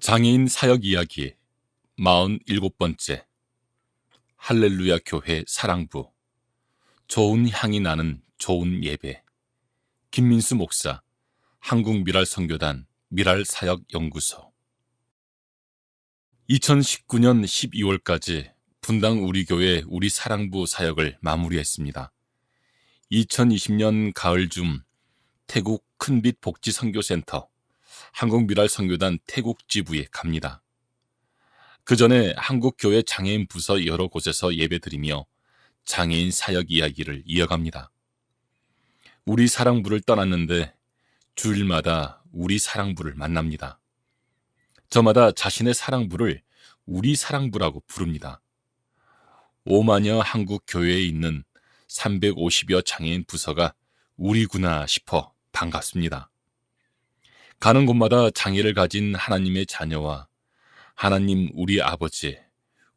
장애인 사역 이야기 47번째 할렐루야 교회 사랑부 좋은 향이 나는 좋은 예배 김민수 목사 한국미랄선교단 미랄사역연구소 2019년 12월까지 분당 우리교회 우리사랑부 사역을 마무리했습니다. 2020년 가을쯤 태국 큰빛 복지선교센터 한국미랄선교단 태국 지부에 갑니다. 그 전에 한국교회 장애인 부서 여러 곳에서 예배드리며 장애인 사역 이야기를 이어갑니다. 우리 사랑부를 떠났는데 주일마다 우리 사랑부를 만납니다. 저마다 자신의 사랑부를 우리 사랑부라고 부릅니다. 5만여 한국교회에 있는 350여 장애인 부서가 우리구나 싶어 반갑습니다. 가는 곳마다 장애를 가진 하나님의 자녀와 하나님 우리 아버지,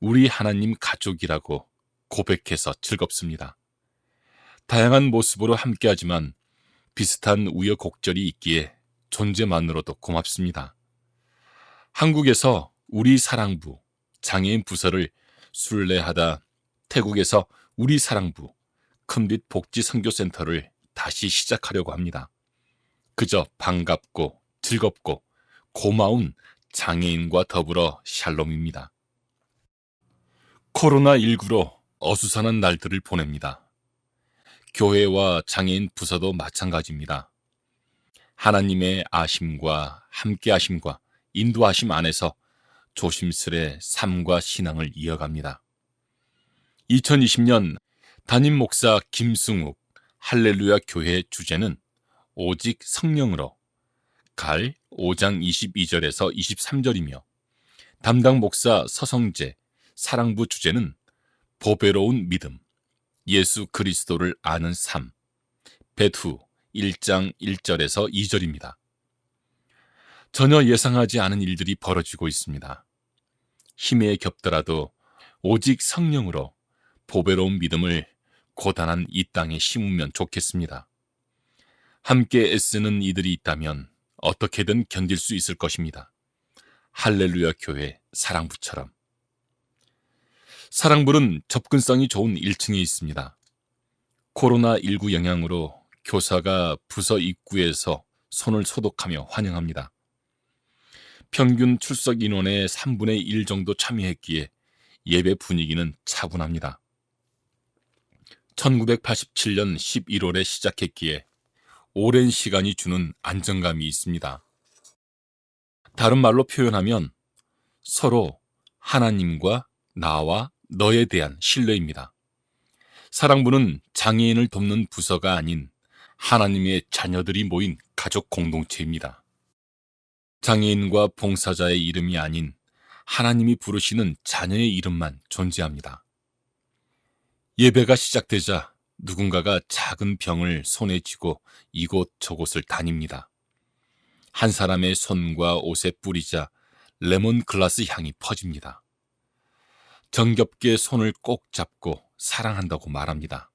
우리 하나님 가족이라고 고백해서 즐겁습니다. 다양한 모습으로 함께하지만 비슷한 우여곡절이 있기에 존재만으로도 고맙습니다. 한국에서 우리 사랑부, 장애인 부서를 순례하다 태국에서 우리 사랑부, 큰빛 복지선교센터를 다시 시작하려고 합니다. 그저 반갑고 즐겁고 고마운 장애인과 더불어 샬롬입니다. 코로나19로 어수선한 날들을 보냅니다. 교회와 장애인 부서도 마찬가지입니다. 하나님의 아심과 함께하심과 인도하심 안에서 조심스레 삶과 신앙을 이어갑니다. 2020년 담임 목사 김승욱 할렐루야 교회 주제는 오직 성령으로 갈 5장 22절에서 23절이며 담당 목사 서성재 사랑부 주제는 보배로운 믿음, 예수 그리스도를 아는 삶, 베후 1장 1절에서 2절입니다. 전혀 예상하지 않은 일들이 벌어지고 있습니다. 힘에 겹더라도 오직 성령으로 보배로운 믿음을 고단한 이 땅에 심으면 좋겠습니다. 함께 애쓰는 이들이 있다면 어떻게든 견딜 수 있을 것입니다. 할렐루야 교회 사랑부처럼. 사랑부는 접근성이 좋은 1층에 있습니다. 코로나19 영향으로 교사가 부서 입구에서 손을 소독하며 환영합니다. 평균 출석 인원의 3분의 1 정도 참여했기에 예배 분위기는 차분합니다. 1987년 11월에 시작했기에 오랜 시간이 주는 안정감이 있습니다. 다른 말로 표현하면 서로 하나님과 나와 너에 대한 신뢰입니다. 사랑부는 장애인을 돕는 부서가 아닌 하나님의 자녀들이 모인 가족 공동체입니다. 장애인과 봉사자의 이름이 아닌 하나님이 부르시는 자녀의 이름만 존재합니다. 예배가 시작되자 누군가가 작은 병을 손에 쥐고 이곳 저곳을 다닙니다. 한 사람의 손과 옷에 뿌리자 레몬글라스 향이 퍼집니다. 정겹게 손을 꼭 잡고 사랑한다고 말합니다.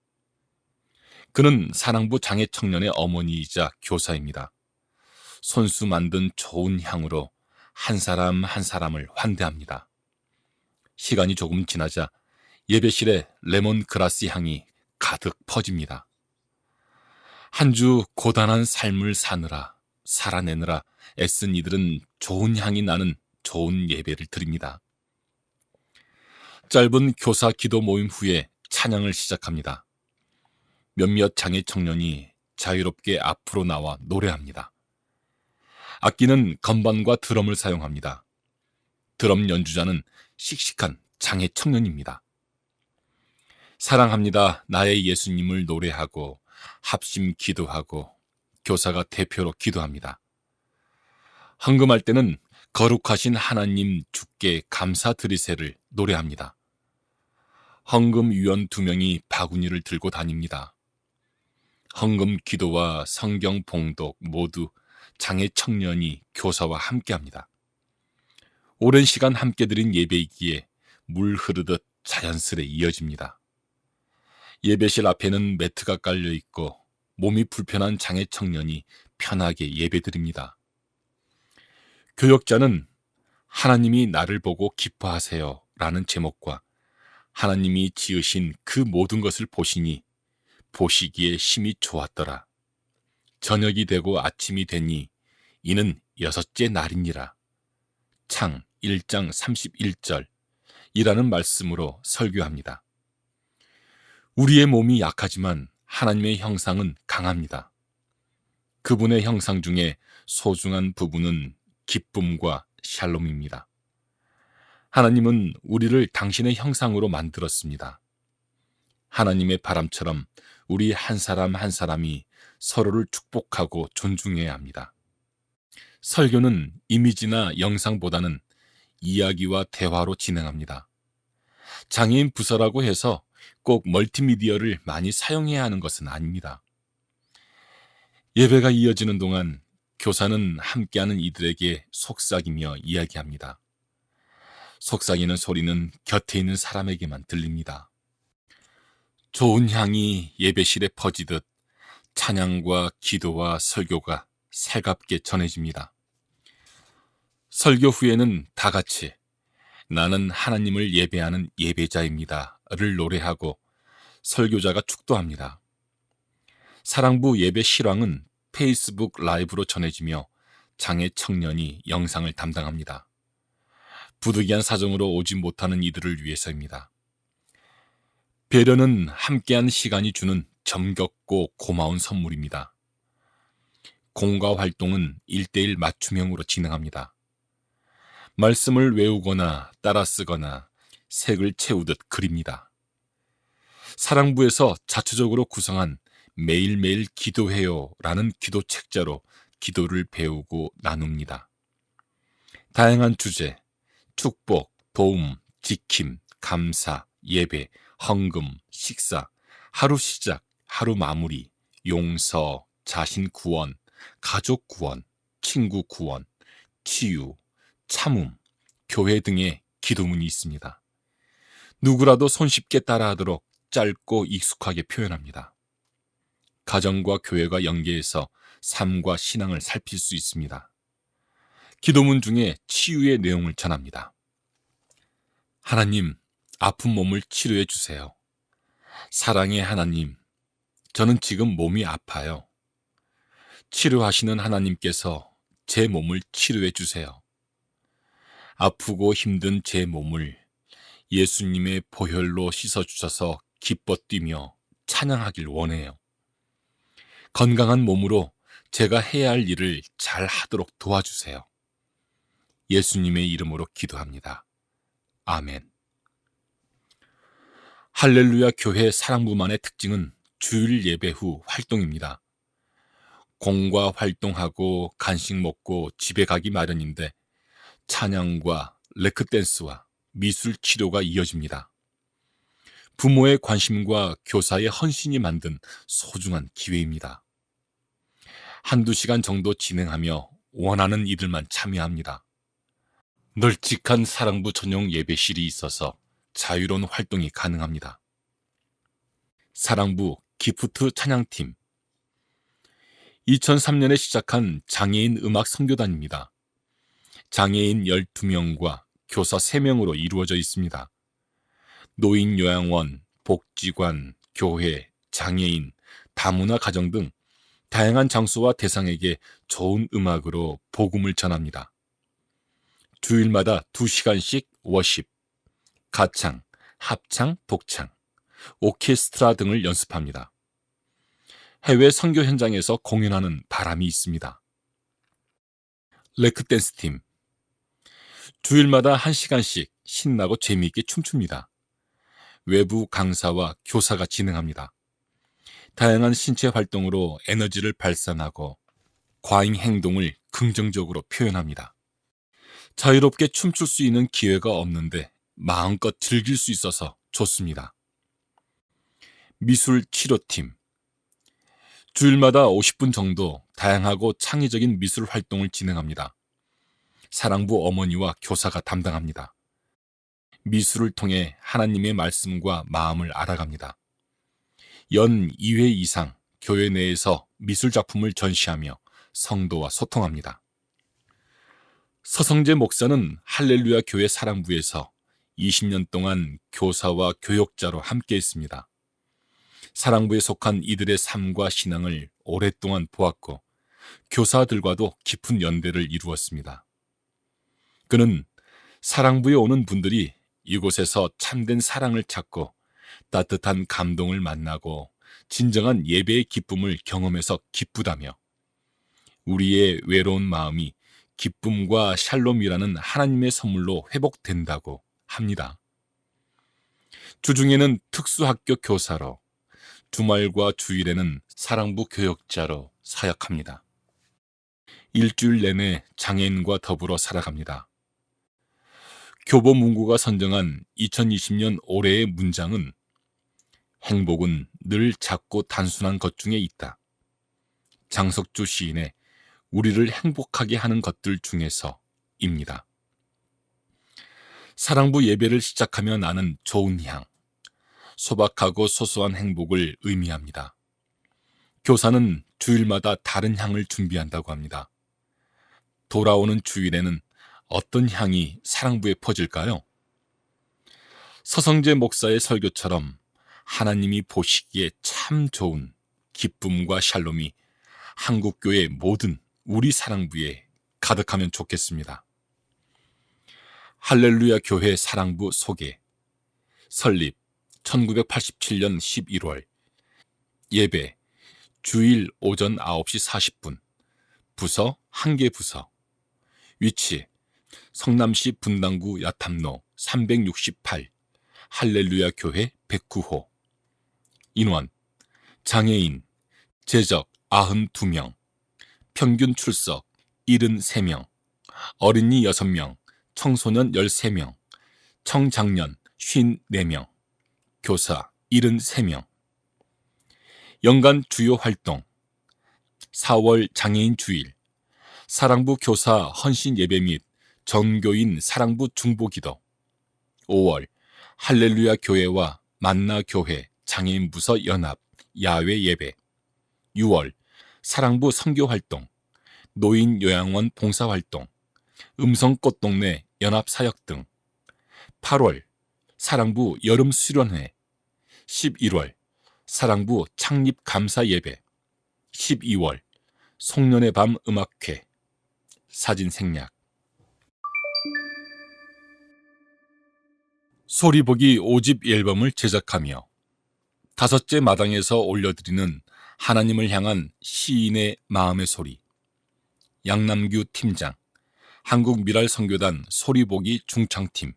그는 사랑부 장애 청년의 어머니이자 교사입니다. 손수 만든 좋은 향으로 한 사람 한 사람을 환대합니다. 시간이 조금 지나자 예배실에 레몬그라스 향이 가득 퍼집니다. 한 주 고단한 삶을 사느라 살아내느라 애쓴 이들은 좋은 향이 나는 좋은 예배를 드립니다. 짧은 교사 기도 모임 후에 찬양을 시작합니다. 몇몇 장애 청년이 자유롭게 앞으로 나와 노래합니다. 악기는 건반과 드럼을 사용합니다. 드럼 연주자는 씩씩한 장애 청년입니다. 사랑합니다 나의 예수님을 노래하고 합심 기도하고 교사가 대표로 기도합니다. 헌금할 때는 거룩하신 하나님 주께 감사드리세를 노래합니다. 헌금위원 2명이 바구니를 들고 다닙니다. 헌금 기도와 성경 봉독 모두 장애 청년이 교사와 함께합니다. 오랜 시간 함께 드린 예배이기에 물 흐르듯 자연스레 이어집니다. 예배실 앞에는 매트가 깔려 있고 몸이 불편한 장애 청년이 편하게 예배드립니다. 교역자는 하나님이 나를 보고 기뻐하세요 라는 제목과 하나님이 지으신 그 모든 것을 보시니 보시기에 심히 좋았더라. 저녁이 되고 아침이 되니 이는 여섯째 날이니라. 창 1장 31절 이라는 말씀으로 설교합니다. 우리의 몸이 약하지만 하나님의 형상은 강합니다. 그분의 형상 중에 소중한 부분은 기쁨과 샬롬입니다. 하나님은 우리를 당신의 형상으로 만들었습니다. 하나님의 바람처럼 우리 한 사람 한 사람이 서로를 축복하고 존중해야 합니다. 설교는 이미지나 영상보다는 이야기와 대화로 진행합니다. 장애인 부서라고 해서 꼭 멀티미디어를 많이 사용해야 하는 것은 아닙니다. 예배가 이어지는 동안 교사는 함께하는 이들에게 속삭이며 이야기합니다. 속삭이는 소리는 곁에 있는 사람에게만 들립니다. 좋은 향이 예배실에 퍼지듯 찬양과 기도와 설교가 살갑게 전해집니다. 설교 후에는 다 같이 나는 하나님을 예배하는 예배자입니다를 노래하고 설교자가 축도합니다. 사랑부 예배 실황은 페이스북 라이브로 전해지며 장애 청년이 영상을 담당합니다. 부득이한 사정으로 오지 못하는 이들을 위해서입니다. 배려는 함께한 시간이 주는 정겹고 고마운 선물입니다. 공과 활동은 1:1 맞춤형으로 진행합니다. 말씀을 외우거나 따라 쓰거나 색을 채우듯 그립니다. 사랑부에서 자체적으로 구성한 매일매일 기도해요 라는 기도 책자로 기도를 배우고 나눕니다. 다양한 주제, 축복, 도움, 지킴, 감사, 예배, 헌금, 식사, 하루 시작, 하루 마무리, 용서, 자신 구원, 가족 구원, 친구 구원, 치유, 참음, 교회 등의 기도문이 있습니다. 누구라도 손쉽게 따라하도록 짧고 익숙하게 표현합니다. 가정과 교회가 연계해서 삶과 신앙을 살필 수 있습니다. 기도문 중에 치유의 내용을 전합니다. 하나님, 아픈 몸을 치료해 주세요. 사랑의 하나님, 저는 지금 몸이 아파요. 치료하시는 하나님께서 제 몸을 치료해 주세요. 아프고 힘든 제 몸을 예수님의 보혈로 씻어주셔서 기뻐 뛰며 찬양하길 원해요. 건강한 몸으로 제가 해야 할 일을 잘 하도록 도와주세요. 예수님의 이름으로 기도합니다. 아멘. 할렐루야 교회 사랑부만의 특징은 주일 예배 후 활동입니다. 공과 활동하고 간식 먹고 집에 가기 마련인데 찬양과 레크댄스와 미술 치료가 이어집니다. 부모의 관심과 교사의 헌신이 만든 소중한 기회입니다. 한두 시간 정도 진행하며 원하는 이들만 참여합니다. 널찍한 사랑부 전용 예배실이 있어서 자유로운 활동이 가능합니다. 사랑부 기프트 찬양팀 2003년에 시작한 장애인 음악 선교단입니다. 장애인 12명과 교사 3명으로 이루어져 있습니다. 노인 요양원, 복지관, 교회, 장애인, 다문화 가정 등 다양한 장소와 대상에게 좋은 음악으로 복음을 전합니다. 주일마다 2시간씩 워십, 가창, 합창, 독창, 오케스트라 등을 연습합니다. 해외 선교 현장에서 공연하는 바람이 있습니다. 레크댄스팀 주일마다 1시간씩 신나고 재미있게 춤춥니다. 외부 강사와 교사가 진행합니다. 다양한 신체 활동으로 에너지를 발산하고 과잉 행동을 긍정적으로 표현합니다. 자유롭게 춤출 수 있는 기회가 없는데 마음껏 즐길 수 있어서 좋습니다. 미술 치료팀 주일마다 50분 정도 다양하고 창의적인 미술 활동을 진행합니다. 사랑부 어머니와 교사가 담당합니다. 미술을 통해 하나님의 말씀과 마음을 알아갑니다. 연 2회 이상 교회 내에서 미술 작품을 전시하며 성도와 소통합니다. 서성재 목사는 할렐루야 교회 사랑부에서 20년 동안 교사와 교역자로 함께했습니다. 사랑부에 속한 이들의 삶과 신앙을 오랫동안 보았고 교사들과도 깊은 연대를 이루었습니다. 그는 사랑부에 오는 분들이 이곳에서 참된 사랑을 찾고 따뜻한 감동을 만나고 진정한 예배의 기쁨을 경험해서 기쁘다며 우리의 외로운 마음이 기쁨과 샬롬이라는 하나님의 선물로 회복된다고 합니다. 주중에는 특수학교 교사로, 주말과 주일에는 사랑부 교역자로 사역합니다. 일주일 내내 장애인과 더불어 살아갑니다. 교보문고가 선정한 2020년 올해의 문장은 행복은 늘 작고 단순한 것 중에 있다. 장석주 시인의 우리를 행복하게 하는 것들 중에서입니다. 사랑부 예배를 시작하며 나는 좋은 향, 소박하고 소소한 행복을 의미합니다. 교사는 주일마다 다른 향을 준비한다고 합니다. 돌아오는 주일에는 어떤 향이 사랑부에 퍼질까요? 서성재 목사의 설교처럼 하나님이 보시기에 참 좋은 기쁨과 샬롬이 한국교회 모든 우리 사랑부에 가득하면 좋겠습니다. 할렐루야 교회 사랑부 소개. 설립 1987년 11월. 예배 주일 오전 9시 40분. 부서 1개 부서. 위치 성남시 분당구 야탐로 368 할렐루야 교회 109호. 인원 장애인 제적 92명, 평균 출석 73명, 어린이 6명, 청소년 13명, 청장년 54명, 교사 73명. 연간 주요 활동 4월 장애인 주일, 사랑부 교사 헌신 예배 및 전교인 사랑부 중보기도. 5월 할렐루야 교회와 만나 교회 장애인 부서 연합 야외 예배. 6월 사랑부 선교 활동, 노인 요양원 봉사 활동, 음성꽃동네 연합 사역 등. 8월 사랑부 여름 수련회. 11월 사랑부 창립 감사 예배. 12월 송년의 밤 음악회. 사진 생략. 소리보기 5집 앨범을 제작하며 5째 마당에서 올려드리는 하나님을 향한 시인의 마음의 소리. 양남규 팀장, 한국미랄선교단 소리보기 중창팀.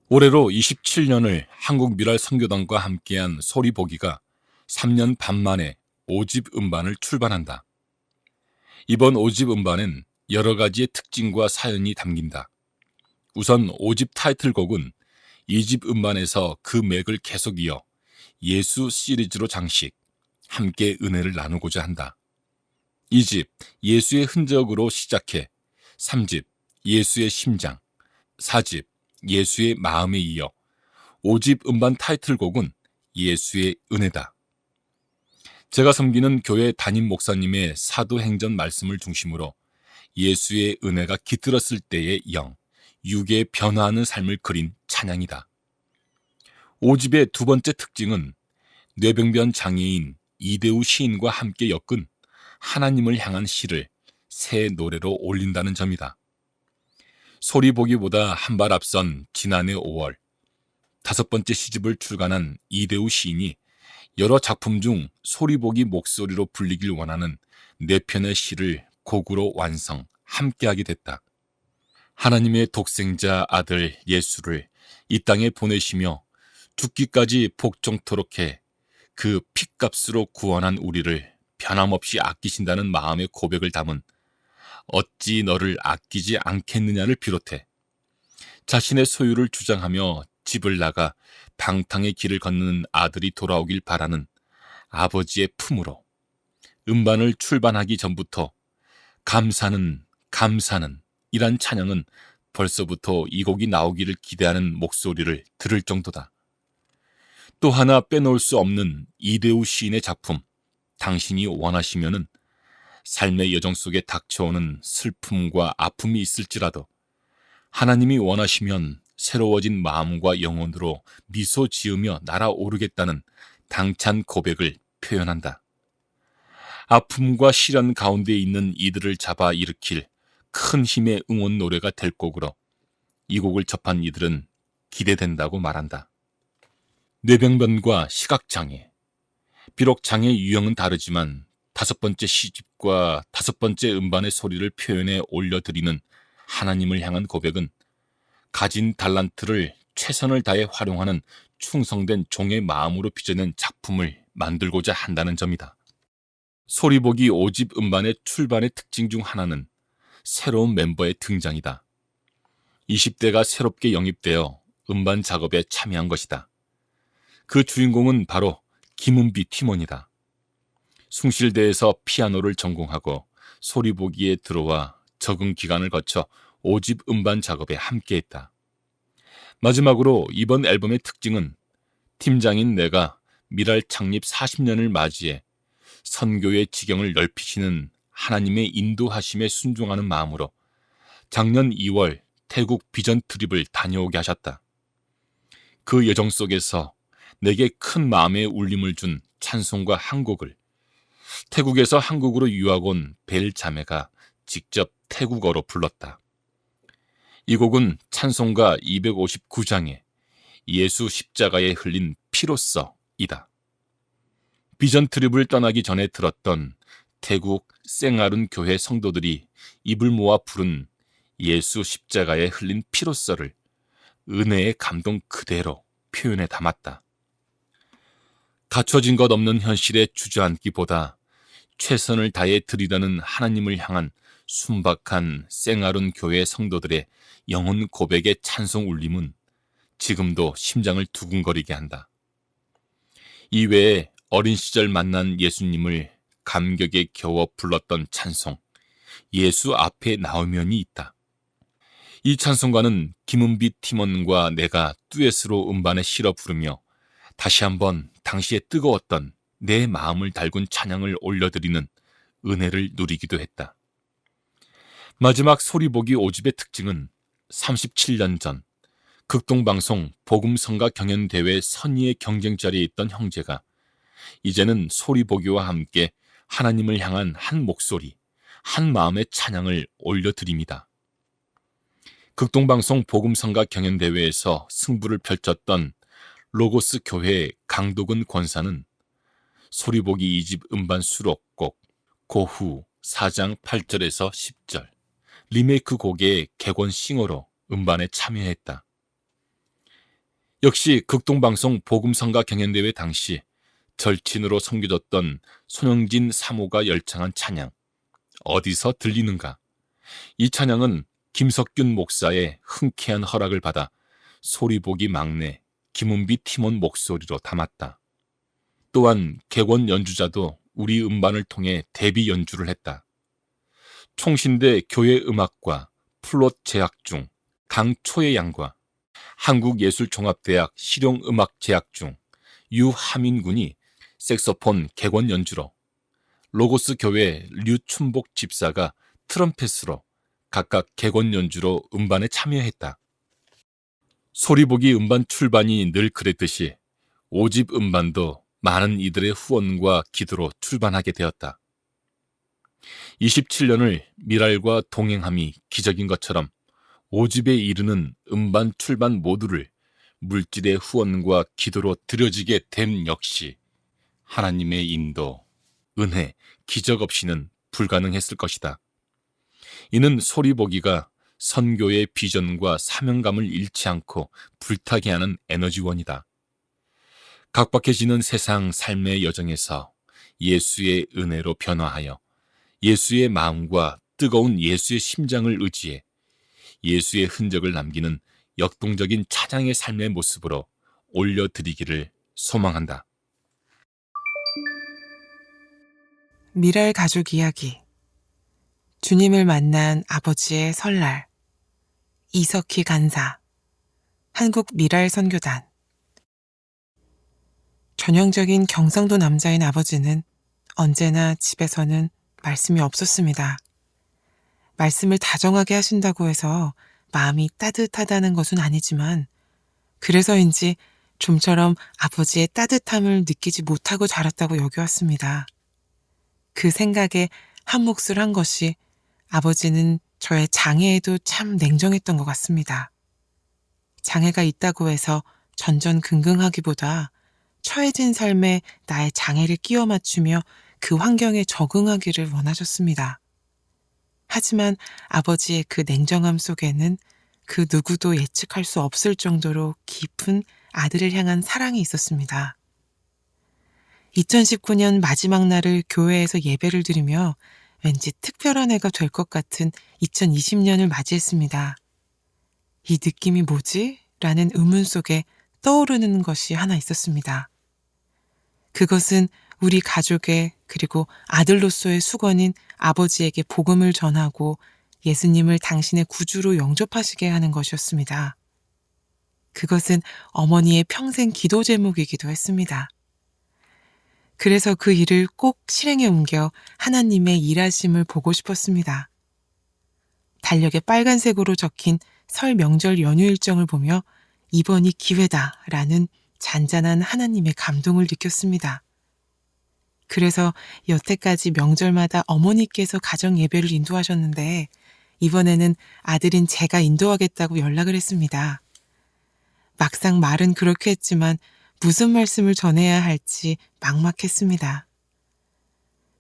올해로 27년을 한국미랄선교단과 함께한 소리보기가 3년 반 만에 5집 음반을 출간한다. 이번 5집 음반엔 여러 가지의 특징과 사연이 담긴다. 우선 5집 타이틀곡은 2집 음반에서 그 맥을 계속 이어 예수 시리즈로 장식, 함께 은혜를 나누고자 한다. 2집 예수의 흔적으로 시작해 3집 예수의 심장, 4집 예수의 마음에 이어 5집 음반 타이틀곡은 예수의 은혜다. 제가 섬기는 교회 담임 목사님의 사도행전 말씀을 중심으로 예수의 은혜가 깃들었을 때의 영, 육의 변화하는 삶을 그린 찬양이다. 5집의 두 번째 특징은 뇌병변 장애인 이대우 시인과 함께 엮은 하나님을 향한 시를 새 노래로 올린다는 점이다. 소리보기보다 한 발 앞선 지난해 5월 5번째 시집을 출간한 이대우 시인이 여러 작품 중 소리보기 목소리로 불리길 원하는 4편의 시를 곡으로 완성, 함께하게 됐다. 하나님의 독생자 아들 예수를 이 땅에 보내시며 죽기까지 복종토록 해 그 핏값으로 구원한 우리를 변함없이 아끼신다는 마음의 고백을 담은 어찌 너를 아끼지 않겠느냐를 비롯해 자신의 소유를 주장하며 집을 나가 방탕의 길을 걷는 아들이 돌아오길 바라는 아버지의 품으로 음반을 출반하기 전부터 감사는 이란 찬양은 벌써부터 이 곡이 나오기를 기대하는 목소리를 들을 정도다. 또 하나 빼놓을 수 없는 이대우 시인의 작품 당신이 원하시면은 삶의 여정 속에 닥쳐오는 슬픔과 아픔이 있을지라도 하나님이 원하시면 새로워진 마음과 영혼으로 미소 지으며 날아오르겠다는 당찬 고백을 표현한다. 아픔과 시련 가운데 있는 이들을 잡아 일으킬 큰 힘의 응원 노래가 될 곡으로 이 곡을 접한 이들은 기대된다고 말한다. 뇌병변과 시각장애. 비록 장애 유형은 다르지만 5번째 시집과 5번째 음반의 소리를 표현해 올려드리는 하나님을 향한 고백은 가진 달란트를 최선을 다해 활용하는 충성된 종의 마음으로 빚어낸 작품을 만들고자 한다는 점이다. 소리보기 5집 음반의 출반의 특징 중 하나는 새로운 멤버의 등장이다. 20대가 새롭게 영입되어 음반 작업에 참여한 것이다. 그 주인공은 바로 김은비 팀원이다. 숭실대에서 피아노를 전공하고 소리보기에 들어와 적응 기간을 거쳐 5집 음반 작업에 함께했다. 마지막으로 이번 앨범의 특징은 팀장인 내가 미랄 창립 40년을 맞이해 선교의 지경을 넓히시는 하나님의 인도하심에 순종하는 마음으로 작년 2월 태국 비전 트립을 다녀오게 하셨다. 그 여정 속에서 내게 큰 마음의 울림을 준 찬송가 한 곡을 태국에서 한국으로 유학 온 벨 자매가 직접 태국어로 불렀다. 이 곡은 찬송가 259장에 예수 십자가에 흘린 피로써이다. 비전 트립을 떠나기 전에 들었던 태국 생아룬 교회 성도들이 입을 모아 부른 예수 십자가에 흘린 피로써를 은혜의 감동 그대로 표현에 담았다. 갖춰진 것 없는 현실에 주저앉기보다 최선을 다해 드리려는 하나님을 향한 순박한 생아룬 교회 성도들의 영혼 고백의 찬송 울림은 지금도 심장을 두근거리게 한다. 이외에 어린 시절 만난 예수님을 감격에 겨워 불렀던 찬송 예수 앞에 나오면이 있다. 이 찬송가는 김은비 팀원과 내가 듀엣으로 음반에 실어 부르며 다시 한번 당시에 뜨거웠던 내 마음을 달군 찬양을 올려드리는 은혜를 누리기도 했다. 마지막 소리보기 5집의 특징은 37년 전 극동방송 복음성가 경연대회 선의의 경쟁 자리에 있던 형제가 이제는 소리보기와 함께 하나님을 향한 한 목소리, 한 마음의 찬양을 올려드립니다. 극동방송 복음성가 경연대회에서 승부를 펼쳤던 로고스 교회 강도근 권사는 소리보기 2집 음반 수록곡 고후 4장 8절에서 10절 리메이크 곡의 객원 싱어로 음반에 참여했다. 역시 극동방송 복음성가 경연대회 당시 절친으로 섬겨졌던 손영진 사모가 열창한 찬양 어디서 들리는가. 이 찬양은 김석균 목사의 흔쾌한 허락을 받아 소리보기 막내 김은비 팀원 목소리로 담았다. 또한 객원 연주자도 우리 음반을 통해 데뷔 연주를 했다. 총신대 교회음악과 플롯 재학 중 강초의 양과 한국예술종합대학 실용음악 재학 중 유하민 군이 색소폰 객원 연주로 로고스 교회 류춘복 집사가 트럼펫으로 각각 객원 연주로 음반에 참여했다. 소리보기 음반 출반이 늘 그랬듯이 5집 음반도 많은 이들의 후원과 기도로 출반하게 되었다. 27년을 미랄과 동행함이 기적인 것처럼 5집에 이르는 음반 출반 모두를 물질의 후원과 기도로 드려지게 됨 역시 하나님의 인도, 은혜, 기적 없이는 불가능했을 것이다. 이는 소리보기가 선교의 비전과 사명감을 잃지 않고 불타게 하는 에너지원이다. 각박해지는 세상 삶의 여정에서 예수의 은혜로 변화하여 예수의 마음과 뜨거운 예수의 심장을 의지해 예수의 흔적을 남기는 역동적인 찬양의 삶의 모습으로 올려드리기를 소망한다. 미랄 가족 이야기. 주님을 만난 아버지의 설날. 이석희 간사. 한국 미랄 선교단. 전형적인 경상도 남자인 아버지는 언제나 집에서는 말씀이 없었습니다. 말씀을 다정하게 하신다고 해서 마음이 따뜻하다는 것은 아니지만 그래서인지 좀처럼 아버지의 따뜻함을 느끼지 못하고 자랐다고 여겨왔습니다. 그 생각에 한 몫을 한 것이 아버지는 저의 장애에도 참 냉정했던 것 같습니다. 장애가 있다고 해서 전전긍긍하기보다 처해진 삶에 나의 장애를 끼워 맞추며 그 환경에 적응하기를 원하셨습니다. 하지만 아버지의 그 냉정함 속에는 그 누구도 예측할 수 없을 정도로 깊은 아들을 향한 사랑이 있었습니다. 2019년 마지막 날을 교회에서 예배를 드리며 왠지 특별한 해가 될 것 같은 2020년을 맞이했습니다. 이 느낌이 뭐지? 라는 의문 속에 떠오르는 것이 하나 있었습니다. 그것은 우리 가족의 그리고 아들로서의 수건인 아버지에게 복음을 전하고 예수님을 당신의 구주로 영접하시게 하는 것이었습니다. 그것은 어머니의 평생 기도 제목이기도 했습니다. 그래서 그 일을 꼭 실행에 옮겨 하나님의 일하심을 보고 싶었습니다. 달력에 빨간색으로 적힌 설 명절 연휴 일정을 보며 이번이 기회다라는 잔잔한 하나님의 감동을 느꼈습니다. 그래서 여태까지 명절마다 어머니께서 가정 예배를 인도하셨는데 이번에는 아들인 제가 인도하겠다고 연락을 했습니다. 막상 말은 그렇게 했지만 무슨 말씀을 전해야 할지 막막했습니다.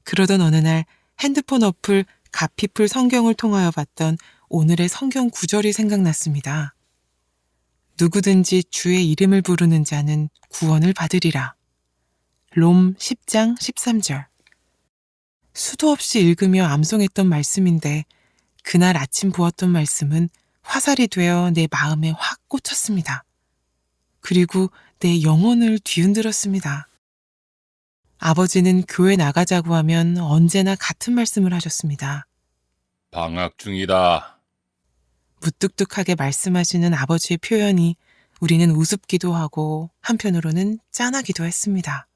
그러던 어느 날 핸드폰 어플 갓피플 성경을 통하여 봤던 오늘의 성경 구절이 생각났습니다. 누구든지 주의 이름을 부르는 자는 구원을 받으리라. 롬 10장 13절. 수도 없이 읽으며 암송했던 말씀인데 그날 아침 보았던 말씀은 화살이 되어 내 마음에 확 꽂혔습니다. 그리고 내 영혼을 뒤흔들었습니다. 아버지는 교회 나가자고 하면 언제나 같은 말씀을 하셨습니다. 방학 중이다. 무뚝뚝하게 말씀하시는 아버지의 표현이 우리는 우습기도 하고 한편으로는 짠하기도 했습니다.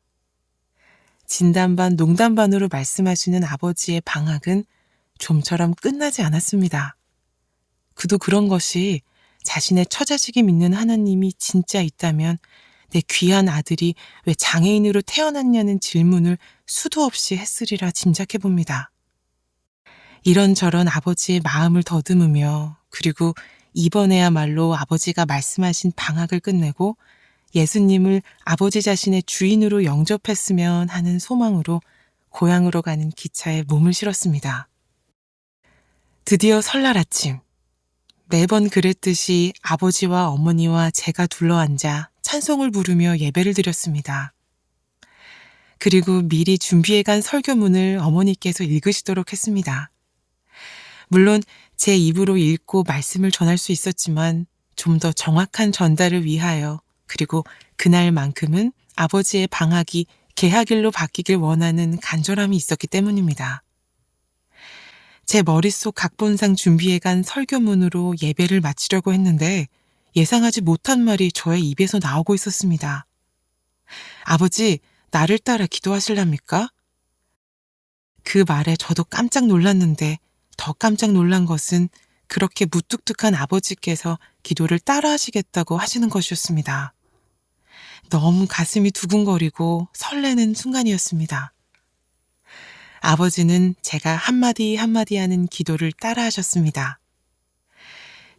진담반 농담반으로 말씀하시는 아버지의 방학은 좀처럼 끝나지 않았습니다. 그도 그런 것이 자신의 처자식이 믿는 하나님이 진짜 있다면 내 귀한 아들이 왜 장애인으로 태어났냐는 질문을 수도 없이 했으리라 짐작해 봅니다. 이런저런 아버지의 마음을 더듬으며 그리고 이번에야말로 아버지가 말씀하신 방학을 끝내고 예수님을 아버지 자신의 주인으로 영접했으면 하는 소망으로 고향으로 가는 기차에 몸을 실었습니다. 드디어 설날 아침, 매번 그랬듯이 아버지와 어머니와 제가 둘러앉아 찬송을 부르며 예배를 드렸습니다. 그리고 미리 준비해간 설교문을 어머니께서 읽으시도록 했습니다. 물론 제 입으로 읽고 말씀을 전할 수 있었지만 좀 더 정확한 전달을 위하여 그리고 그날만큼은 아버지의 방학이 개학일로 바뀌길 원하는 간절함이 있었기 때문입니다. 제 머릿속 각본상 준비해간 설교문으로 예배를 마치려고 했는데 예상하지 못한 말이 저의 입에서 나오고 있었습니다. 아버지, 나를 따라 기도하실랍니까? 그 말에 저도 깜짝 놀랐는데 더 깜짝 놀란 것은 그렇게 무뚝뚝한 아버지께서 기도를 따라 하시겠다고 하시는 것이었습니다. 너무 가슴이 두근거리고 설레는 순간이었습니다. 아버지는 제가 한마디 한마디 하는 기도를 따라 하셨습니다.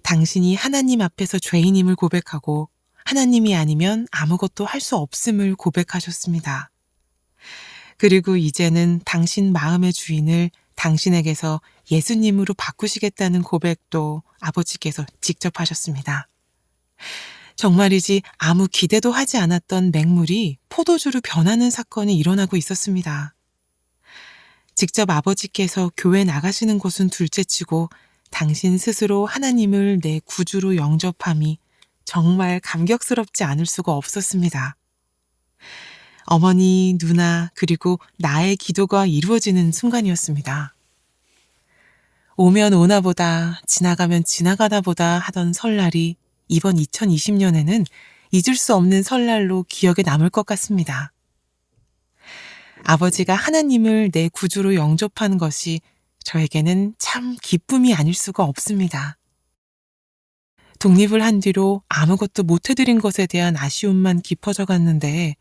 당신이 하나님 앞에서 죄인임을 고백하고 하나님이 아니면 아무것도 할 수 없음을 고백하셨습니다. 그리고 이제는 당신 마음의 주인을 당신에게서 예수님으로 바꾸시겠다는 고백도 아버지께서 직접 하셨습니다. 정말이지 아무 기대도 하지 않았던 맹물이 포도주로 변하는 사건이 일어나고 있었습니다. 직접 아버지께서 교회 나가시는 것은 둘째치고 당신 스스로 하나님을 내 구주로 영접함이 정말 감격스럽지 않을 수가 없었습니다. 어머니, 누나, 그리고 나의 기도가 이루어지는 순간이었습니다. 오면 오나 보다, 지나가면 지나가다 보다 하던 설날이 이번 2020년에는 잊을 수 없는 설날로 기억에 남을 것 같습니다. 아버지가 하나님을 내 구주로 영접한 것이 저에게는 참 기쁨이 아닐 수가 없습니다. 독립을 한 뒤로 아무것도 못 해드린 것에 대한 아쉬움만 깊어져 갔는데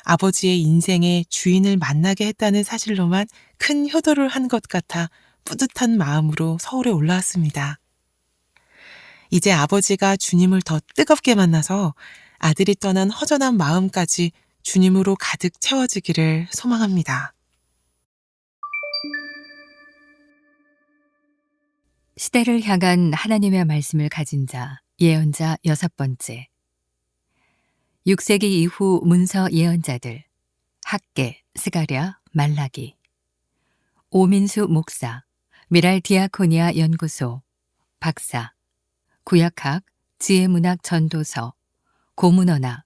아버지의 인생의 주인을 만나게 했다는 사실로만 큰 효도를 한 것 같아 뿌듯한 마음으로 서울에 올라왔습니다. 이제 아버지가 주님을 더 뜨겁게 만나서 아들이 떠난 허전한 마음까지 주님으로 가득 채워지기를 소망합니다. 시대를 향한 하나님의 말씀을 가진 자, 예언자 6번째. 6세기 이후 문서 예언자들, 학계, 스가랴, 말라기. 오민수 목사, 미랄 디아코니아 연구소, 박사, 구약학, 지혜문학 전도서, 고문언학,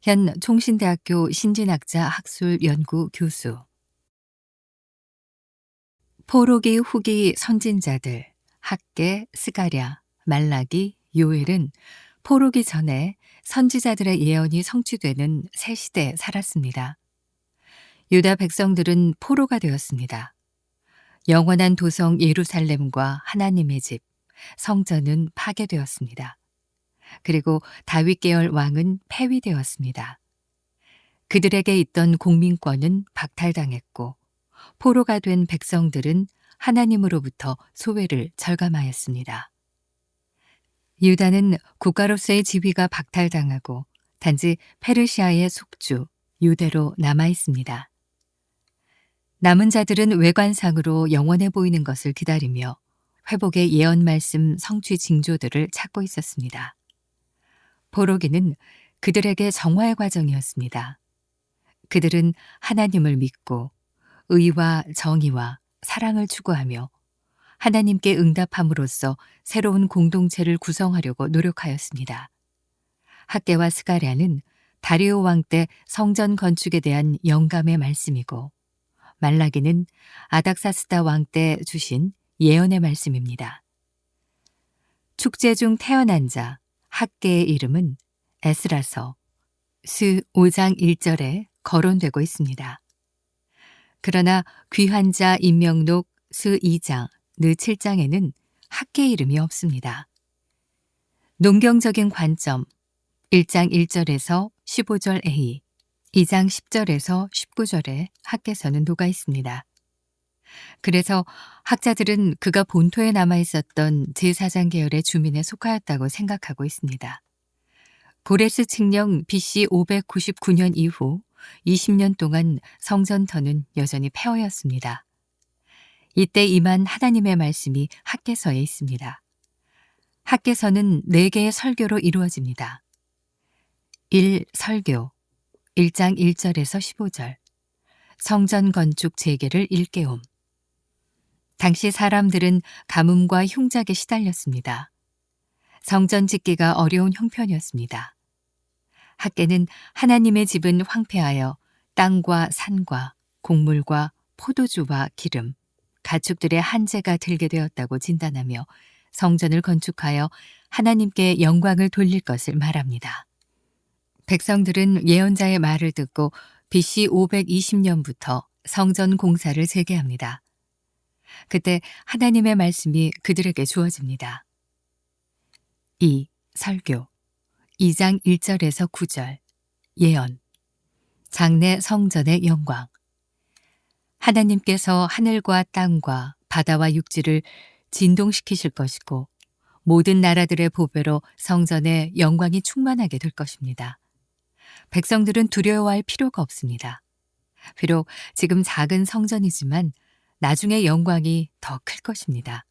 현 총신대학교 신진학자 학술 연구 교수. 포로기 후기 선진자들, 학계, 스가랴, 말라기, 요엘은 포로기 전에 선지자들의 예언이 성취되는 새 시대에 살았습니다. 유다 백성들은 포로가 되었습니다. 영원한 도성 예루살렘과 하나님의 집, 성전은 파괴되었습니다. 그리고 다윗 계열 왕은 폐위되었습니다. 그들에게 있던 공민권은 박탈당했고 포로가 된 백성들은 하나님으로부터 소외를 절감하였습니다. 유다는 국가로서의 지위가 박탈당하고 단지 페르시아의 속주, 유대로 남아 있습니다. 남은 자들은 외관상으로 영원해 보이는 것을 기다리며 회복의 예언 말씀 성취 징조들을 찾고 있었습니다. 포로기는 그들에게 정화의 과정이었습니다. 그들은 하나님을 믿고 의와 정의와 사랑을 추구하며 하나님께 응답함으로써 새로운 공동체를 구성하려고 노력하였습니다. 학계와 스가랴는 다리오 왕 때 성전 건축에 대한 영감의 말씀이고 말라기는 아닥사스다 왕 때 주신 예언의 말씀입니다. 축제 중 태어난 자 학계의 이름은 에스라서 스 5장 1절에 거론되고 있습니다. 그러나 귀한 자 인명록 스 2장, 느 7장에는 학계 이름이 없습니다. 농경적인 관점 1장 1절에서 15절 A, 2장 10절에서 19절에 학계서는 녹아 있습니다. 그래서 학자들은 그가 본토에 남아 있었던 제4장 계열의 주민에 속하였다고 생각하고 있습니다. 고레스 칙령 BC 599년 이후 20년 동안 성전터는 여전히 폐허였습니다. 이때 임한 하나님의 말씀이 학계서에 있습니다. 학계서는 4개의 설교로 이루어집니다. 1. 설교 1장 1절에서 15절 성전 건축 재개를 일깨움. 당시 사람들은 가뭄과 흉작에 시달렸습니다. 성전 짓기가 어려운 형편이었습니다. 학계는 하나님의 집은 황폐하여 땅과 산과 곡물과 포도주와 기름, 가축들의 한재가 들게 되었다고 진단하며 성전을 건축하여 하나님께 영광을 돌릴 것을 말합니다. 백성들은 예언자의 말을 듣고 BC 520년부터 성전 공사를 재개합니다. 그때 하나님의 말씀이 그들에게 주어집니다. 2. 설교 2장 1절에서 9절 예언 장래 성전의 영광. 하나님께서 하늘과 땅과 바다와 육지를 진동시키실 것이고 모든 나라들의 보배로 성전의 영광이 충만하게 될 것입니다. 백성들은 두려워할 필요가 없습니다. 비록 지금 작은 성전이지만 나중에 영광이 더 클 것입니다.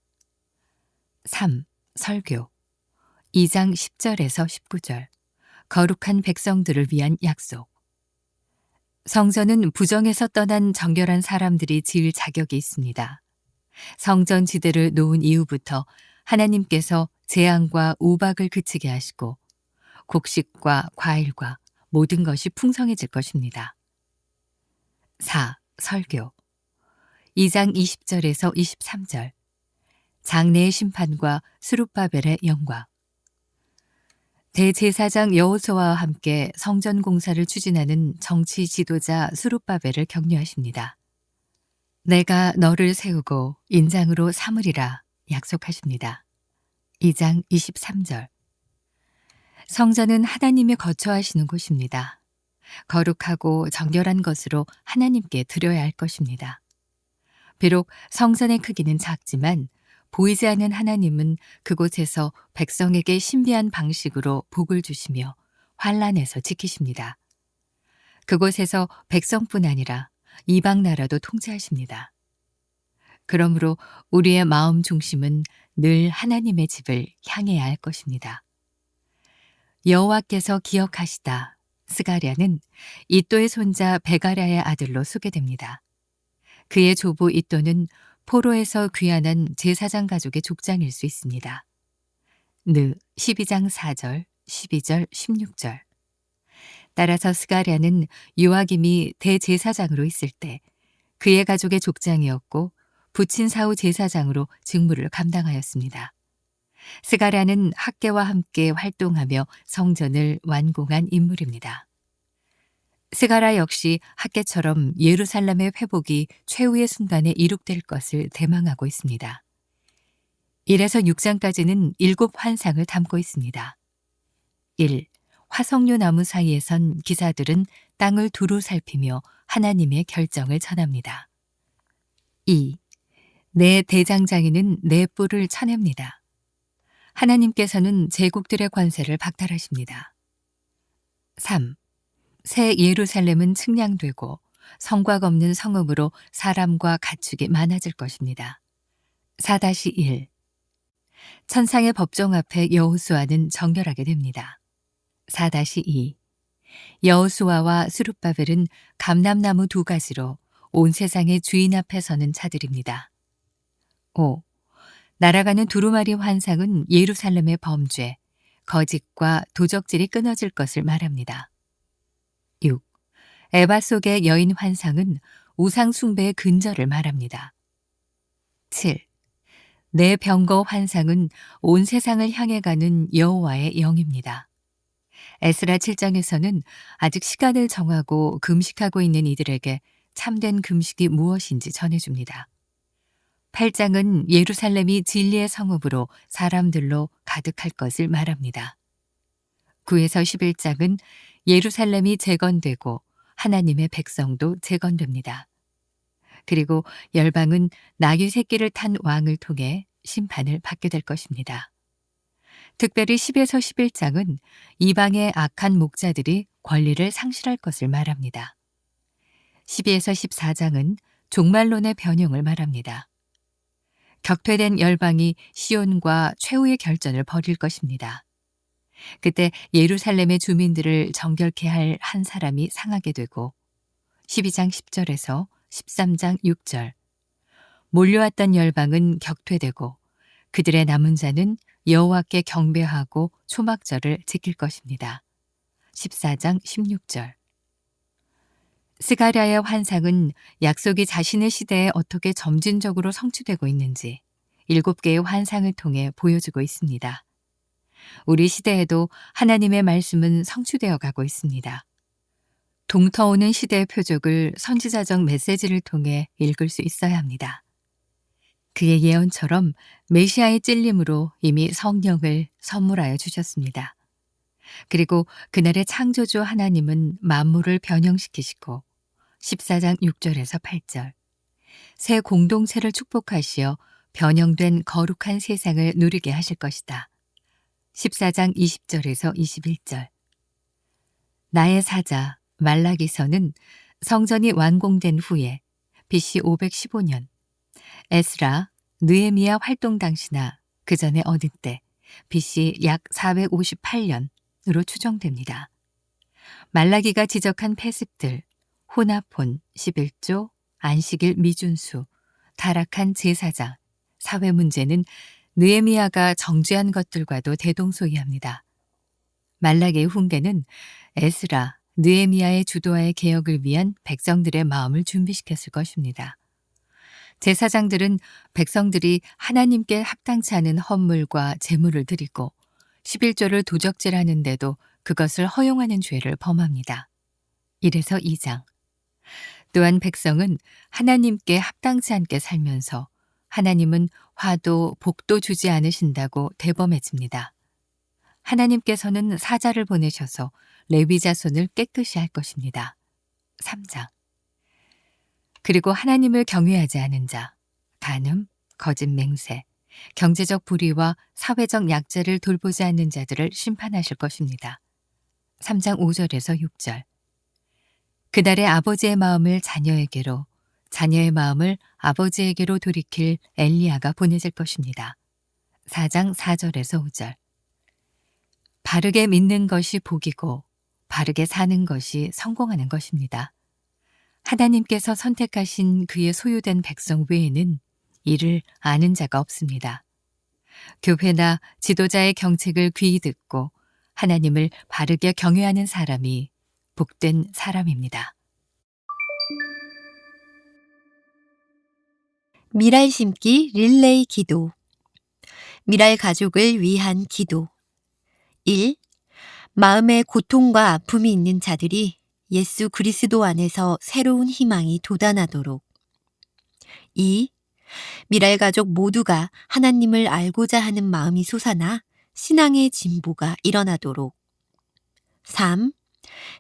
3. 설교 2장 10절에서 19절 거룩한 백성들을 위한 약속. 성전은 부정에서 떠난 정결한 사람들이 지을 자격이 있습니다. 성전 지대를 놓은 이후부터 하나님께서 재앙과 우박을 그치게 하시고 곡식과 과일과 모든 것이 풍성해질 것입니다. 4. 설교 2장 20절에서 23절 장래의 심판과 스룹바벨의 영광. 대제사장 여호수아와 함께 성전 공사를 추진하는 정치 지도자 수룹바벨을 격려하십니다. 내가 너를 세우고 인장으로 삼으리라 약속하십니다. 2장 23절. 성전은 하나님이 거처하시는 곳입니다. 거룩하고 정결한 것으로 하나님께 드려야 할 것입니다. 비록 성전의 크기는 작지만 보이지 않는 하나님은 그곳에서 백성에게 신비한 방식으로 복을 주시며 환난에서 지키십니다. 그곳에서 백성뿐 아니라 이방 나라도 통치하십니다. 그러므로 우리의 마음 중심은 늘 하나님의 집을 향해야 할 것입니다. 여호와께서 기억하시다. 스가랴는 이또의 손자 베가랴의 아들로 소개됩니다. 그의 조부 이또는 포로에서 귀환한 제사장 가족의 족장일 수 있습니다. 느 12장 4절, 12절, 16절. 따라서 스가랴는 요아김이 대제사장으로 있을 때 그의 가족의 족장이었고 부친 사후 제사장으로 직무를 감당하였습니다. 스가랴는 학계와 함께 활동하며 성전을 완공한 인물입니다. 스가랴 역시 학계처럼 예루살렘의 회복이 최후의 순간에 이룩될 것을 대망하고 있습니다. 1에서 6장까지는 7 환상을 담고 있습니다. 1. 화석류 나무 사이에 선 기사들은 땅을 두루 살피며 하나님의 결정을 전합니다. 2. 내 대장장이는 내 뿔을 쳐냅니다. 하나님께서는 제국들의 관세를 박탈하십니다. 3. 새 예루살렘은 측량되고 성곽 없는 성읍으로 사람과 가축이 많아질 것입니다. 4-1. 천상의 법정 앞에 여호수아는 정결하게 됩니다. 4-2. 여호수아와 수룹바벨은 감람나무 2가지로 온 세상의 주인 앞에 서는 자들입니다. 5. 날아가는 두루마리 환상은 예루살렘의 범죄, 거짓과 도적질이 끊어질 것을 말합니다. 6. 에바 속의 여인 환상은 우상 숭배의 근절을 말합니다. 7. 내 병거 환상은 온 세상을 향해 가는 여호와의 영입니다. 에스라 7장에서는 아직 시간을 정하고 금식하고 있는 이들에게 참된 금식이 무엇인지 전해줍니다. 8장은 예루살렘이 진리의 성읍으로 사람들로 가득할 것을 말합니다. 9에서 11장은 예루살렘이 재건되고 하나님의 백성도 재건됩니다. 그리고 열방은 나귀 새끼를 탄 왕을 통해 심판을 받게 될 것입니다. 특별히 10에서 11장은 이방의 악한 목자들이 권리를 상실할 것을 말합니다. 12에서 14장은 종말론의 변형을 말합니다. 격퇴된 열방이 시온과 최후의 결전을 벌일 것입니다. 그때 예루살렘의 주민들을 정결케 할 한 사람이 상하게 되고 12장 10절에서 13장 6절 몰려왔던 열방은 격퇴되고 그들의 남은 자는 여호와께 경배하고 초막절을 지킬 것입니다. 14장 16절. 스가랴의 환상은 약속이 자신의 시대에 어떻게 점진적으로 성취되고 있는지 7개의 환상을 통해 보여주고 있습니다. 우리 시대에도 하나님의 말씀은 성취되어 가고 있습니다. 동터오는 시대의 표적을 선지자적 메시지를 통해 읽을 수 있어야 합니다. 그의 예언처럼 메시아의 찔림으로 이미 성령을 선물하여 주셨습니다. 그리고 그날의 창조주 하나님은 만물을 변형시키시고 14장 6절에서 8절 새 공동체를 축복하시어 변형된 거룩한 세상을 누리게 하실 것이다. 14장 20절에서 21절 나의 사자 말라기서는 성전이 완공된 후에 BC 515년 에스라, 느헤미야 활동 당시나 그 전에 어느 때 BC 약 458년으로 추정됩니다. 말라기가 지적한 폐습들, 호나폰, 11조, 안식일 미준수, 타락한 제사장, 사회 문제는 느헤미야가 정죄한 것들과도 대동소이합니다. 말라기의 훈계는 에스라, 느헤미야의 주도하의 개혁을 위한 백성들의 마음을 준비시켰을 것입니다. 제사장들은 백성들이 하나님께 합당치 않은 헌물과 제물을 드리고 11조를 도적질하는데도 그것을 허용하는 죄를 범합니다. 이래서 2장. 또한 백성은 하나님께 합당치 않게 살면서 하나님은 화도 복도 주지 않으신다고 대범해집니다. 하나님께서는 사자를 보내셔서 레위 자손을 깨끗이 할 것입니다. 3장. 그리고 하나님을 경외하지 않은 자, 간음, 거짓 맹세, 경제적 불의와 사회적 약자를 돌보지 않는 자들을 심판하실 것입니다. 3장 5절에서 6절. 그날의 아버지의 마음을 자녀에게로, 자녀의 마음을 아버지에게로 돌이킬 엘리야가 보내질 것입니다. 4장 4절에서 5절. 바르게 믿는 것이 복이고 바르게 사는 것이 성공하는 것입니다. 하나님께서 선택하신 그의 소유된 백성 외에는 이를 아는 자가 없습니다. 교회나 지도자의 경책을 귀히 듣고 하나님을 바르게 경외하는 사람이 복된 사람입니다. 미랄 심기 릴레이 기도. 미랄 가족을 위한 기도. 1. 마음에 고통과 아픔이 있는 자들이 예수 그리스도 안에서 새로운 희망이 돋아나도록. 2. 미랄 가족 모두가 하나님을 알고자 하는 마음이 솟아나 신앙의 진보가 일어나도록. 3.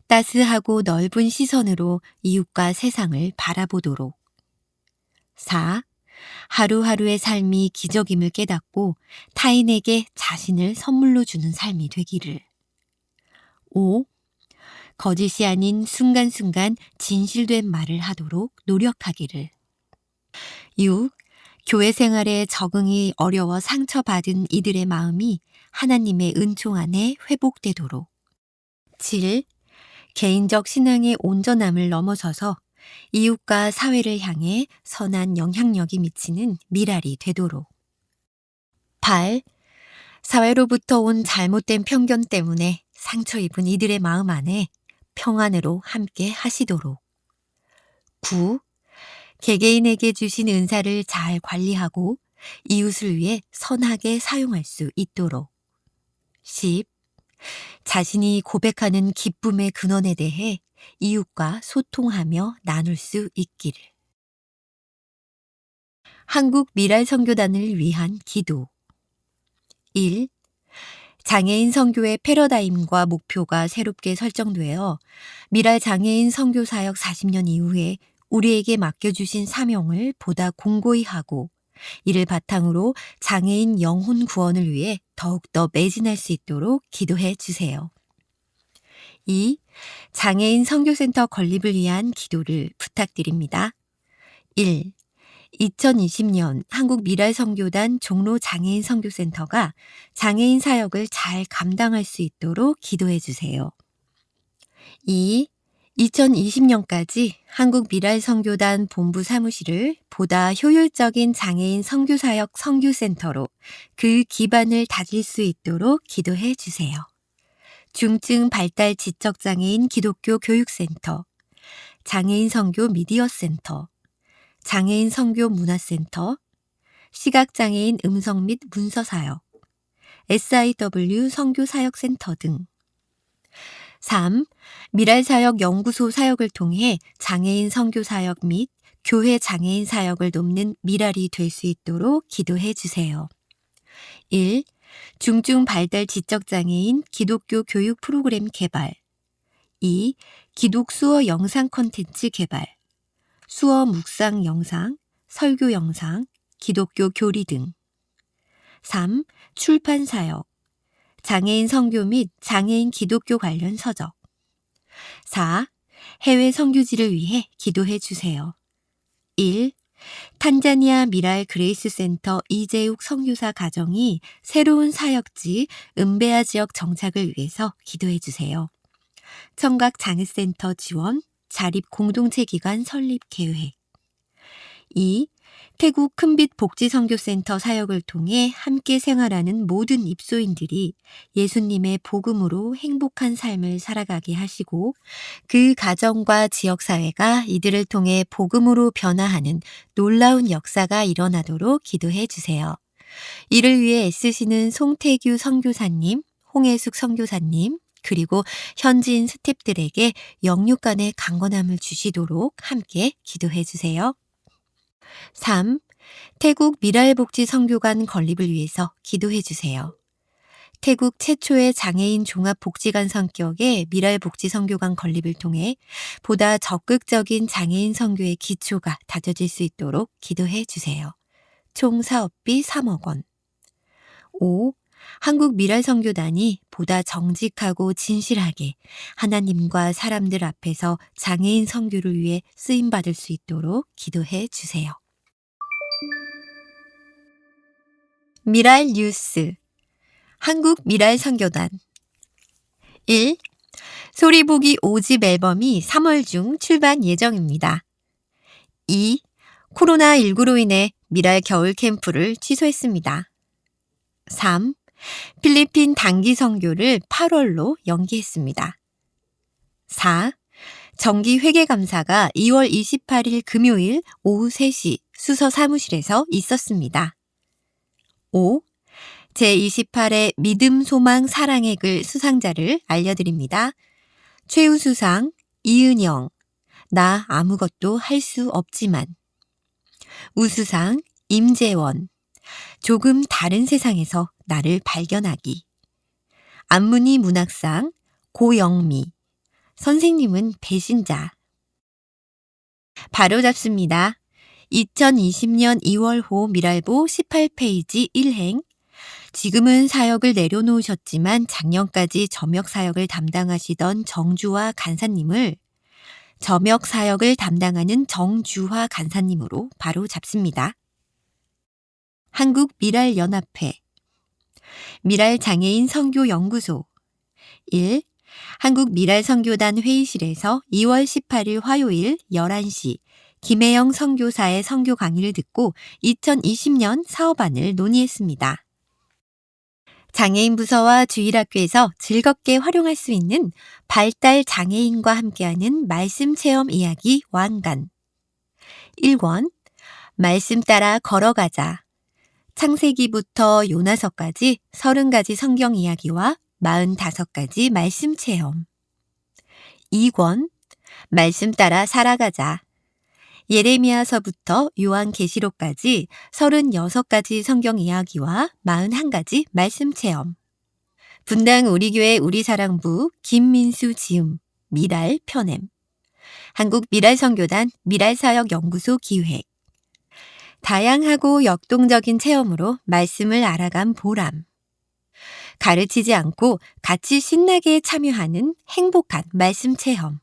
따스하고 넓은 시선으로 이웃과 세상을 바라보도록. 4. 하루하루의 삶이 기적임을 깨닫고 타인에게 자신을 선물로 주는 삶이 되기를. 5. 거짓이 아닌 순간순간 진실된 말을 하도록 노력하기를. 6. 교회 생활에 적응이 어려워 상처받은 이들의 마음이 하나님의 은총 안에 회복되도록. 7. 개인적 신앙의 온전함을 넘어서서 이웃과 사회를 향해 선한 영향력이 미치는 미랄이 되도록. 8. 사회로부터 온 잘못된 편견 때문에 상처 입은 이들의 마음 안에 평안으로 함께 하시도록. 9. 개개인에게 주신 은사를 잘 관리하고 이웃을 위해 선하게 사용할 수 있도록. 10. 자신이 고백하는 기쁨의 근원에 대해 이웃과 소통하며 나눌 수 있기를. 한국 미랄 선교단을 위한 기도. 1. 장애인 선교의 패러다임과 목표가 새롭게 설정되어 미랄 장애인 선교 사역 40년 이후에 우리에게 맡겨주신 사명을 보다 공고히 하고 이를 바탕으로 장애인 영혼 구원을 위해 더욱더 매진할 수 있도록 기도해 주세요. 2. 장애인 선교센터 건립을 위한 기도를 부탁드립니다. 1. 2020년 한국 미랄 선교단 종로 장애인 선교센터가 장애인 사역을 잘 감당할 수 있도록 기도해 주세요. 2. 2020년까지 한국 미랄 선교단 본부 사무실을 보다 효율적인 장애인 선교사역 선교센터로 그 기반을 다질 수 있도록 기도해 주세요. 중증 발달 지적장애인 기독교 교육센터, 장애인 선교 미디어센터, 장애인 선교 문화센터, 시각장애인 음성 및 문서사역, SIW 선교사역센터 등. 3. 미랄사역 연구소 사역을 통해 장애인 선교 사역 및 교회 장애인 사역을 돕는 미랄이 될 수 있도록 기도해 주세요. 1. 중증 발달 지적장애인 기독교 교육 프로그램 개발. 2. 기독 수어 영상 콘텐츠 개발. 수어 묵상 영상, 설교 영상, 기독교 교리 등. 3. 출판 사역. 장애인 선교 및 장애인 기독교 관련 서적. 4. 해외 선교지를 위해 기도해 주세요. 1. 탄자니아 미랄 그레이스 센터 이재욱 선교사 가정이 새로운 사역지 은베아 지역 정착을 위해서 기도해 주세요. 청각 장애센터 지원, 자립 공동체 기관 설립 계획. 2. 태국 큰빛 복지선교센터 사역을 통해 함께 생활하는 모든 입소인들이 예수님의 복음으로 행복한 삶을 살아가게 하시고 그 가정과 지역사회가 이들을 통해 복음으로 변화하는 놀라운 역사가 일어나도록 기도해 주세요. 이를 위해 애쓰시는 송태규 선교사님, 홍혜숙 선교사님, 그리고 현지인 스태프들에게 영육간의 강건함을 주시도록 함께 기도해 주세요. 3. 태국 미랄복지 선교관 건립을 위해서 기도해 주세요. 태국 최초의 장애인 종합복지관 성격의 미랄복지 선교관 건립을 통해 보다 적극적인 장애인 선교의 기초가 다져질 수 있도록 기도해 주세요. 총 사업비 3억 원. 5. 한국 미랄선교단이 보다 정직하고 진실하게 하나님과 사람들 앞에서 장애인 선교를 위해 쓰임받을 수 있도록 기도해 주세요. 미랄 뉴스 한국 미랄선교단 1. 소리보기 5집 앨범이 3월 중 출반 예정입니다. 2. 코로나19로 인해 미랄 겨울 캠프를 취소했습니다. 3. 필리핀 단기 선교를 8월로 연기했습니다. 4. 정기 회계감사가 2월 28일 금요일 오후 3시 수서 사무실에서 있었습니다. 5. 제28회 믿음, 소망, 사랑의 글 수상자를 알려드립니다. 최우수상 이은영, 나 아무것도 할 수 없지만. 우수상 임재원, 조금 다른 세상에서 나를 발견하기. 안문희 문학상 고영미, 선생님은 배신자. 바로잡습니다. 2020년 2월호 미랄보 18페이지 1행. 지금은 사역을 내려놓으셨지만 작년까지 점역 사역을 담당하시던 정주화 간사님을 점역 사역을 담당하는 정주화 간사님으로 바로 잡습니다. 한국 미랄연합회 미랄장애인 선교연구소 1. 한국 미랄선교단 회의실에서 2월 18일 화요일 11시 김혜영 선교사의 선교 강의를 듣고 2020년 사업안을 논의했습니다. 장애인 부서와 주일학교에서 즐겁게 활용할 수 있는 발달 장애인과 함께하는 말씀 체험 이야기 완간. 1권 말씀 따라 걸어가자. 창세기부터 요나서까지 30가지 성경 이야기와 45가지 말씀 체험. 2권 말씀 따라 살아가자. 예레미야서부터 요한계시록까지 36가지 성경 이야기와 41가지 말씀 체험. 분당 우리교회 우리사랑부 김민수 지음 미랄 편엠. 한국 미랄선교단 미랄사역연구소 기획. 다양하고 역동적인 체험으로 말씀을 알아간 보람. 가르치지 않고 같이 신나게 참여하는 행복한 말씀 체험.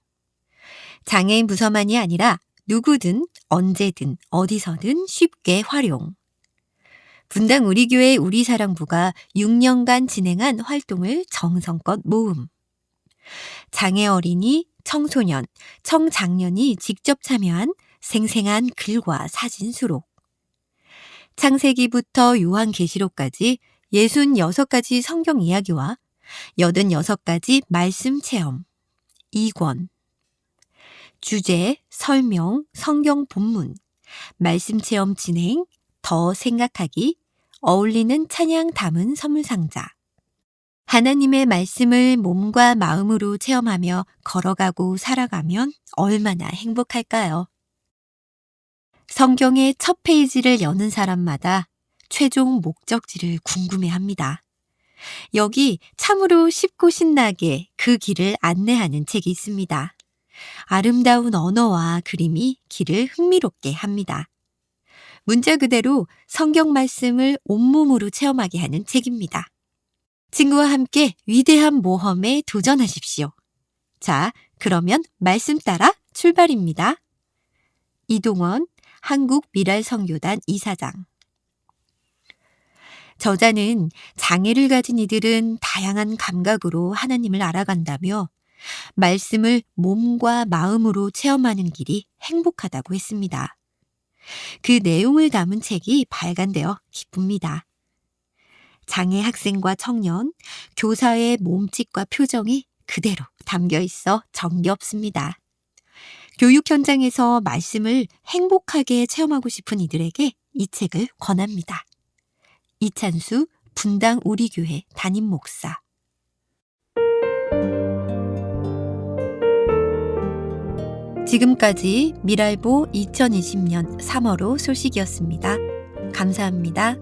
장애인 부서만이 아니라 누구든 언제든 어디서든 쉽게 활용. 분당 우리교회 우리사랑부가 6년간 진행한 활동을 정성껏 모음. 장애 어린이, 청소년, 청장년이 직접 참여한 생생한 글과 사진 수록. 창세기부터 요한계시록까지 66가지 성경 이야기와 86가지 말씀 체험. 2권. 주제, 설명, 성경 본문, 말씀 체험 진행, 더 생각하기, 어울리는 찬양 담은 선물 상자. 하나님의 말씀을 몸과 마음으로 체험하며 걸어가고 살아가면 얼마나 행복할까요? 성경의 첫 페이지를 여는 사람마다 최종 목적지를 궁금해합니다. 여기 참으로 쉽고 신나게 그 길을 안내하는 책이 있습니다. 아름다운 언어와 그림이 길을 흥미롭게 합니다. 문자 그대로 성경 말씀을 온몸으로 체험하게 하는 책입니다. 친구와 함께 위대한 모험에 도전하십시오. 자, 그러면 말씀 따라 출발입니다. 이동원 한국미랄선교단 이사장. 저자는 장애를 가진 이들은 다양한 감각으로 하나님을 알아간다며 말씀을 몸과 마음으로 체험하는 길이 행복하다고 했습니다. 그 내용을 담은 책이 발간되어 기쁩니다. 장애 학생과 청년, 교사의 몸짓과 표정이 그대로 담겨 있어 정겹습니다. 교육 현장에서 말씀을 행복하게 체험하고 싶은 이들에게 이 책을 권합니다. 이찬수 분당 우리교회 담임 목사. 지금까지 미랄보 2020년 3월호 소식이었습니다. 감사합니다.